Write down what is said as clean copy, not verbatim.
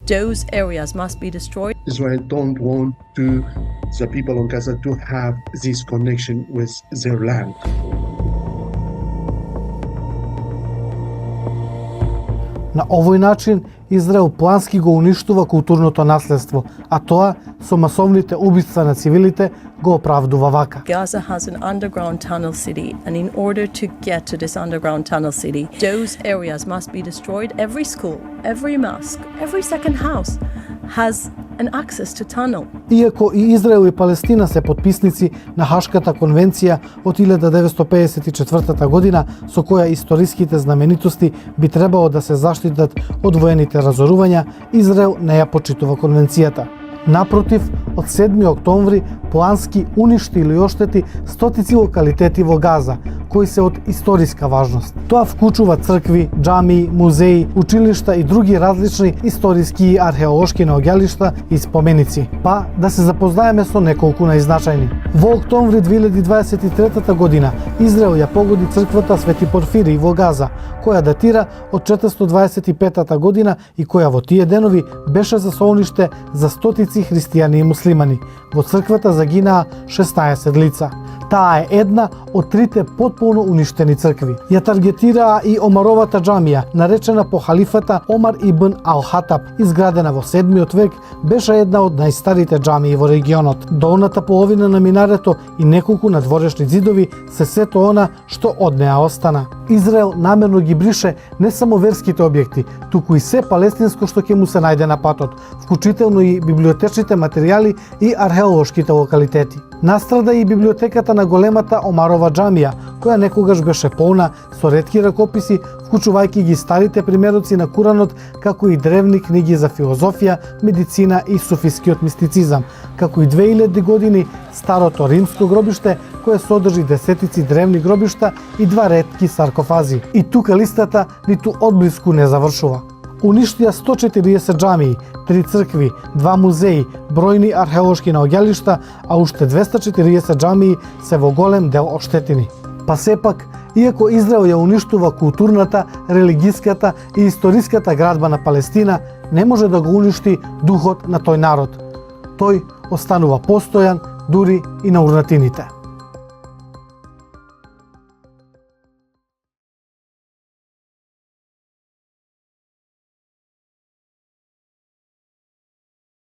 Those areas must be destroyed. Israel don't want the people of Gaza to have this connection with their land. На овој начин Израел плански го уништува културното наследство, а тоа со масовните убиства на цивилите го оправдува вака. Gaza has an underground tunnel city, and in order to get to this underground tunnel city, those areas must be destroyed. Every school, every mosque, every second house has an access to tunnel. Иако и Израел и Палестина се потписници на Хашката конвенција од 1954 година, со која историските знаменитости би требало да се заштитат од воените разорувања, Израел не ја почитува конвенцијата. Напротив, од 7 октомври плански уништи или оштети стотици локалитети во Газа, кои се од историска важност. Тоа вклучува цркви, џамии, музеи, училишта и други различни историски и археолошки наоѓалишта и споменици. Па да се запознаеме со неколку најзначајни. Во октомври 2023 година Израел ја погоди црквата Свети Порфирий во Газа, која датира од 425 година и која во тие денови беше за соуниште за стотици христијани и муслимани. Во црквата загинаа 16 лица. Таа е една од трите потполно уништени цркви. Ја таргетираа и Омаровата џамија, наречена по халифата Омар ибн Ал-Хатаб, изградена во 7 век, беше една од најстарите џамии во регионот. Долната половина на минарето и неколку надворешни зидови се сето она што од неа остана. Израел намерно ги брише не само верските објекти, туку и се палестинско што ќе му се најде на патот, вклучително и библиотечните материјали и археолошките локалитети. Настрада и библиотеката на големата Омарова џамија, која некогаш беше полна со ретки ракописи, вклучувајќи ги старите примероци на Куранот, како и древни книги за филозофија, медицина и суфискиот мистицизам, како и 2000 години старото римско гробиште, кое содржи десетици древни гробишта и 2 ретки саркофази. И тука листата ниту одблиску не завршува. Уништија 140 џамии, 3 цркви, 2 музеи, бројни археолошки наоѓалишта, а уште 240 џамии се во голем дел оштетени. Па сепак, иако Израел ја уништува културната, религиската и историската градба на Палестина, не може да го уништи духот на тој народ. Тој останува постојан дури и на урнатините.